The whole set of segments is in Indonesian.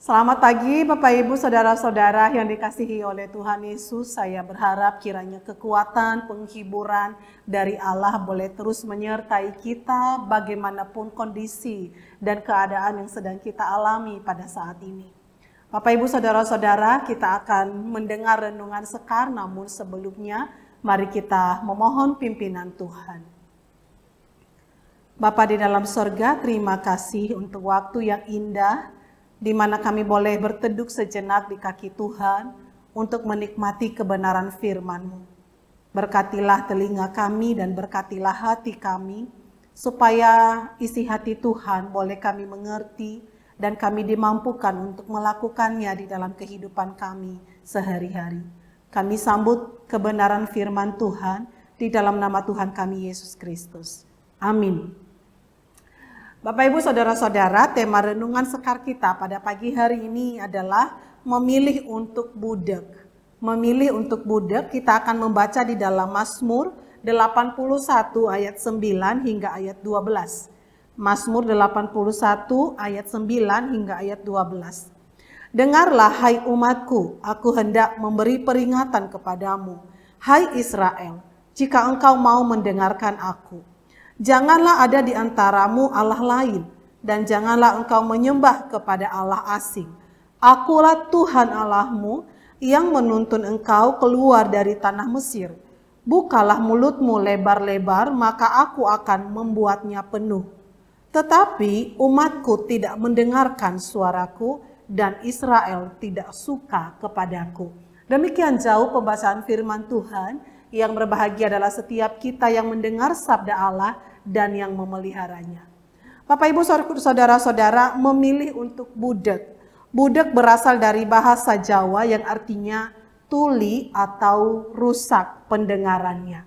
Selamat pagi Bapak Ibu Saudara-saudara yang dikasihi oleh Tuhan Yesus. Saya berharap kiranya kekuatan, penghiburan dari Allah boleh terus menyertai kita bagaimanapun kondisi dan keadaan yang sedang kita alami pada saat ini. Bapak Ibu Saudara-saudara, kita akan mendengar renungan sekar, namun sebelumnya mari kita memohon pimpinan Tuhan. Bapa di dalam sorga, terima kasih untuk waktu yang indah di mana kami boleh berteduh sejenak di kaki Tuhan untuk menikmati kebenaran firman-Mu. Berkatilah telinga kami dan berkatilah hati kami, supaya isi hati Tuhan boleh kami mengerti dan kami dimampukan untuk melakukannya di dalam kehidupan kami sehari-hari. Kami sambut kebenaran firman Tuhan di dalam nama Tuhan kami Yesus Kristus. Amin. Bapak Ibu Saudara-saudara, tema renungan sekar kita pada pagi hari ini adalah memilih untuk budak. Memilih untuk budak, kita akan membaca di dalam Mazmur 81 ayat 9 hingga ayat 12. Mazmur 81 ayat 9 hingga ayat 12. Dengarlah hai umatku, aku hendak memberi peringatan kepadamu. Hai Israel, jika engkau mau mendengarkan aku. Janganlah ada di antaramu Allah lain, dan janganlah engkau menyembah kepada Allah asing. Akulah Tuhan Allahmu yang menuntun engkau keluar dari tanah Mesir. Bukalah mulutmu lebar-lebar, maka aku akan membuatnya penuh. Tetapi umatku tidak mendengarkan suaraku, dan Israel tidak suka kepadaku. Demikian jauh pembacaan firman Tuhan. Yang berbahagia adalah setiap kita yang mendengar sabda Allah dan yang memeliharanya. Bapak Ibu Saudara-saudara, memilih untuk budak. Budak berasal dari bahasa Jawa yang artinya tuli atau rusak pendengarannya.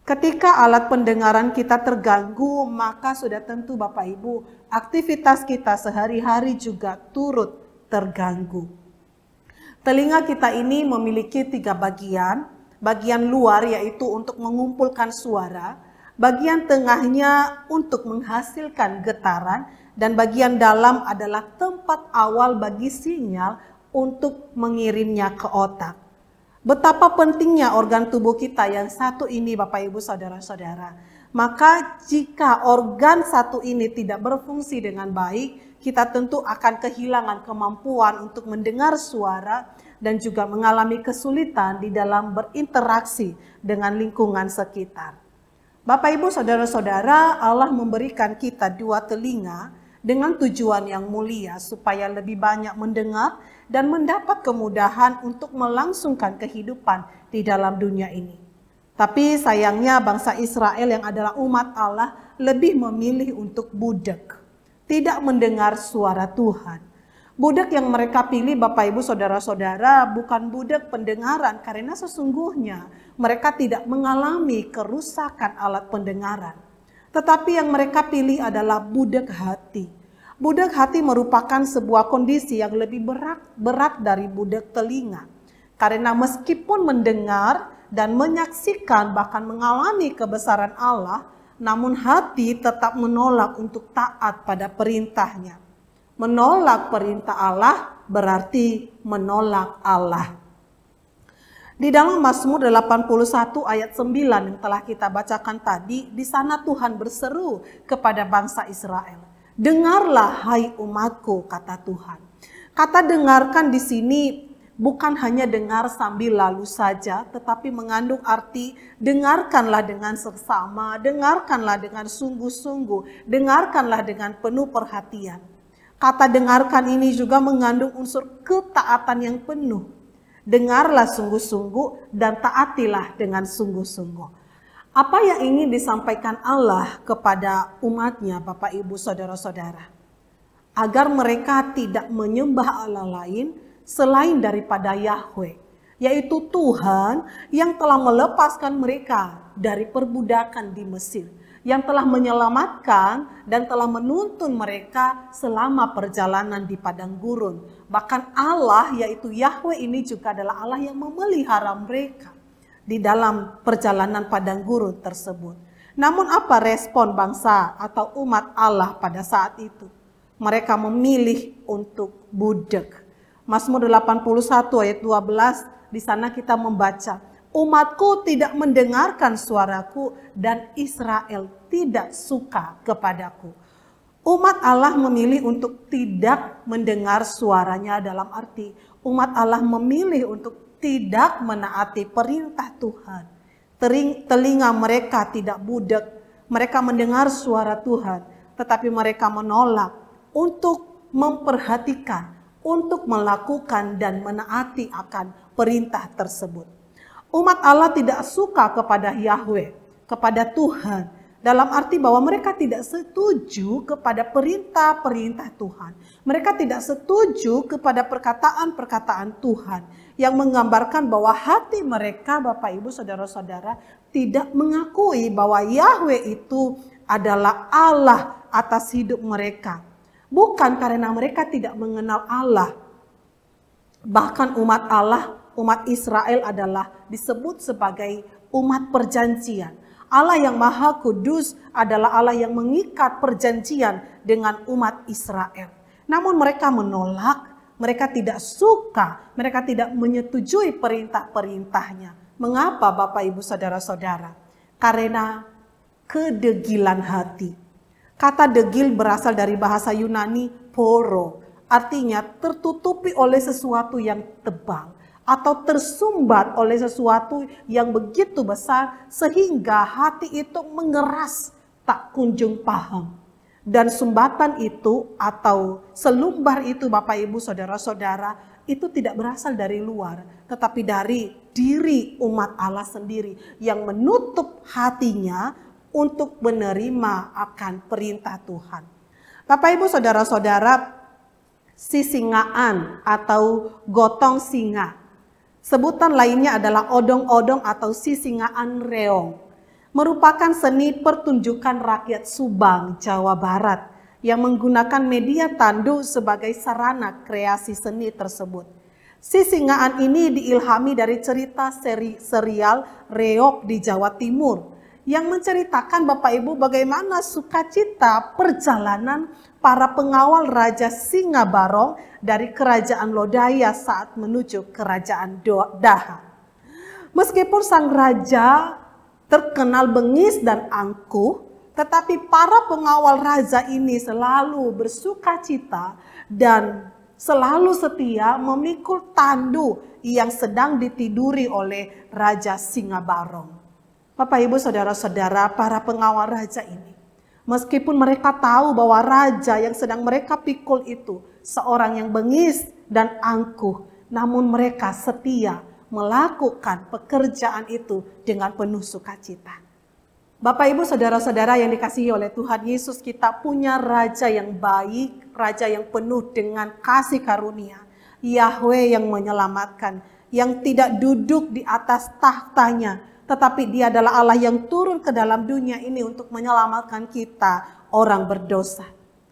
Ketika alat pendengaran kita terganggu, maka sudah tentu Bapak Ibu, aktivitas kita sehari-hari juga turut terganggu. Telinga kita ini memiliki 3 bagian. Bagian luar yaitu untuk mengumpulkan suara, bagian tengahnya untuk menghasilkan getaran, dan bagian dalam adalah tempat awal bagi sinyal untuk mengirimnya ke otak. Betapa pentingnya organ tubuh kita yang satu ini Bapak Ibu Saudara-saudara. Maka jika organ satu ini tidak berfungsi dengan baik, kita tentu akan kehilangan kemampuan untuk mendengar suara dan juga mengalami kesulitan di dalam berinteraksi dengan lingkungan sekitar. Bapak Ibu Saudara-saudara, Allah memberikan kita 2 telinga dengan tujuan yang mulia supaya lebih banyak mendengar dan mendapat kemudahan untuk melangsungkan kehidupan di dalam dunia ini. Tapi sayangnya bangsa Israel yang adalah umat Allah lebih memilih untuk budak, tidak mendengar suara Tuhan. Budak yang mereka pilih Bapak Ibu Saudara-saudara bukan budak pendengaran, karena sesungguhnya mereka tidak mengalami kerusakan alat pendengaran. Tetapi yang mereka pilih adalah budak hati. Budak hati merupakan sebuah kondisi yang lebih berat dari budak telinga. Karena meskipun mendengar dan menyaksikan bahkan mengalami kebesaran Allah, namun hati tetap menolak untuk taat pada perintahnya. Menolak perintah Allah berarti menolak Allah. Di dalam Mazmur 81 ayat 9 yang telah kita bacakan tadi, di sana Tuhan berseru kepada bangsa Israel. Dengarlah hai umatku, kata Tuhan. Kata dengarkan di sini bukan hanya dengar sambil lalu saja, tetapi mengandung arti dengarkanlah dengan seksama, dengarkanlah dengan sungguh-sungguh, dengarkanlah dengan penuh perhatian. Kata dengarkan ini juga mengandung unsur ketaatan yang penuh. Dengarlah sungguh-sungguh dan taatilah dengan sungguh-sungguh. Apa yang ingin disampaikan Allah kepada umatnya Bapak Ibu Saudara-saudara? Agar mereka tidak menyembah Allah lain selain daripada Yahweh. Yaitu Tuhan yang telah melepaskan mereka dari perbudakan di Mesir. Yang telah menyelamatkan dan telah menuntun mereka selama perjalanan di padang gurun. Bahkan Allah yaitu Yahweh ini juga adalah Allah yang memelihara mereka di dalam perjalanan padang gurun tersebut. Namun apa respon bangsa atau umat Allah pada saat itu? Mereka memilih untuk budak. Mazmur 81 ayat 12, di sana kita membaca, umatku tidak mendengarkan suaraku dan Israel tidak suka kepadaku. Umat Allah memilih untuk tidak mendengar suaranya, dalam arti umat Allah memilih untuk tidak menaati perintah Tuhan. Telinga mereka tidak budak, mereka mendengar suara Tuhan, tetapi mereka menolak untuk memperhatikan, untuk melakukan dan menaati akan perintah tersebut. Umat Allah tidak suka kepada Yahweh, kepada Tuhan, dalam arti bahwa mereka tidak setuju kepada perintah-perintah Tuhan. Mereka tidak setuju kepada perkataan-perkataan Tuhan yang menggambarkan bahwa hati mereka, Bapak Ibu Saudara-saudara, tidak mengakui bahwa Yahweh itu adalah Allah atas hidup mereka. Bukan karena mereka tidak mengenal Allah. Bahkan umat Allah, umat Israel adalah disebut sebagai umat perjanjian. Allah yang Maha Kudus adalah Allah yang mengikat perjanjian dengan umat Israel. Namun mereka menolak, mereka tidak suka, mereka tidak menyetujui perintah-perintahnya. Mengapa Bapak Ibu Saudara-saudara? Karena kedegilan hati. Kata degil berasal dari bahasa Yunani poro, artinya tertutupi oleh sesuatu yang tebal atau tersumbat oleh sesuatu yang begitu besar sehingga hati itu mengeras, tak kunjung paham. Dan sumbatan itu atau selumbar itu Bapak Ibu Saudara-saudara itu tidak berasal dari luar, tetapi dari diri umat Allah sendiri yang menutup hatinya untuk menerima akan perintah Tuhan. Bapak Ibu Saudara-saudara, sisingaan atau gotong singa, sebutan lainnya adalah odong-odong atau sisingaan reong, merupakan seni pertunjukan rakyat Subang, Jawa Barat yang menggunakan media tandu sebagai sarana kreasi seni tersebut. Sisingaan ini diilhami dari cerita serial Reog di Jawa Timur yang menceritakan Bapak Ibu bagaimana sukacita perjalanan para pengawal Raja Singabarong dari kerajaan Lodaya saat menuju kerajaan Daha. Meskipun sang raja terkenal bengis dan angkuh, tetapi para pengawal raja ini selalu bersukacita dan selalu setia memikul tandu yang sedang ditiduri oleh Raja Singabarong. Bapak Ibu Saudara-saudara, para pengawal raja ini, meskipun mereka tahu bahwa raja yang sedang mereka pikul itu seorang yang bengis dan angkuh, namun mereka setia melakukan pekerjaan itu dengan penuh sukacita. Bapak Ibu Saudara-saudara yang dikasihi oleh Tuhan Yesus, kita punya raja yang baik, raja yang penuh dengan kasih karunia, Yahweh yang menyelamatkan, yang tidak duduk di atas tahtanya, tetapi Dia adalah Allah yang turun ke dalam dunia ini untuk menyelamatkan kita, orang berdosa.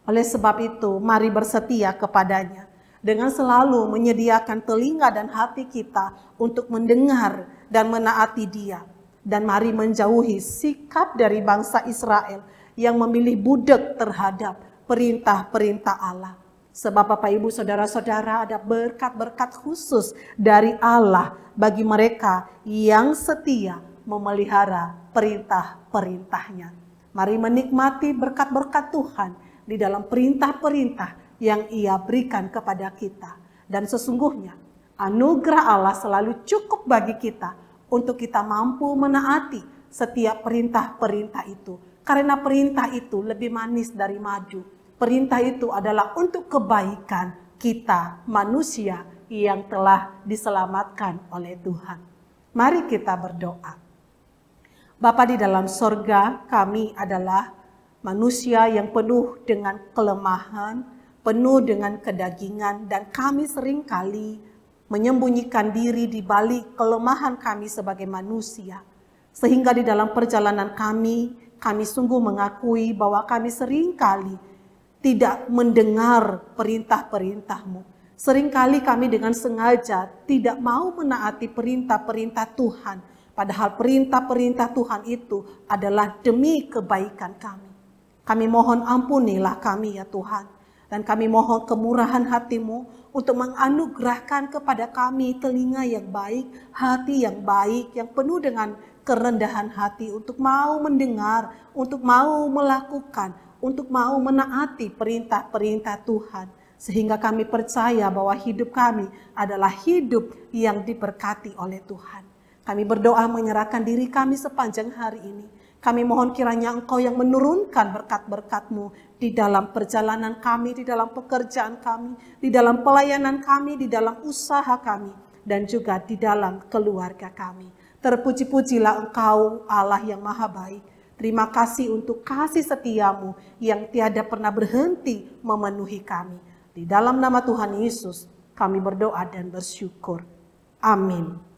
Oleh sebab itu, mari bersetia kepadanya dengan selalu menyediakan telinga dan hati kita untuk mendengar dan menaati Dia. Dan mari menjauhi sikap dari bangsa Israel yang memilih budak terhadap perintah-perintah Allah. Sebab Bapak Ibu Saudara-saudara, ada berkat-berkat khusus dari Allah bagi mereka yang setia memelihara perintah-perintahnya. Mari menikmati berkat-berkat Tuhan di dalam perintah-perintah yang Ia berikan kepada kita. Dan sesungguhnya anugerah Allah selalu cukup bagi kita untuk kita mampu menaati setiap perintah-perintah itu. Karena perintah itu lebih manis dari madu. Perintah itu adalah untuk kebaikan kita manusia yang telah diselamatkan oleh Tuhan. Mari kita berdoa. Bapa di dalam sorga, kami adalah manusia yang penuh dengan kelemahan, penuh dengan kedagingan, dan kami seringkali menyembunyikan diri di balik kelemahan kami sebagai manusia. Sehingga di dalam perjalanan kami sungguh mengakui bahwa kami seringkali tidak mendengar perintah-perintah-Mu. Seringkali kami dengan sengaja tidak mau menaati perintah-perintah Tuhan. Padahal perintah-perintah Tuhan itu adalah demi kebaikan kami. Kami mohon ampunilah kami ya Tuhan. Dan kami mohon kemurahan hati-Mu untuk menganugerahkan kepada kami telinga yang baik, hati yang baik, yang penuh dengan kerendahan hati untuk mau mendengar, untuk mau melakukan, untuk mau menaati perintah-perintah Tuhan. Sehingga kami percaya bahwa hidup kami adalah hidup yang diberkati oleh Tuhan. Kami berdoa menyerahkan diri kami sepanjang hari ini. Kami mohon kiranya Engkau yang menurunkan berkat-berkat-Mu di dalam perjalanan kami, di dalam pekerjaan kami, di dalam pelayanan kami, di dalam usaha kami, dan juga di dalam keluarga kami. Terpuji-pujilah Engkau Allah yang maha baik. Terima kasih untuk kasih setia-Mu yang tiada pernah berhenti memenuhi kami. Di dalam nama Tuhan Yesus kami berdoa dan bersyukur. Amin.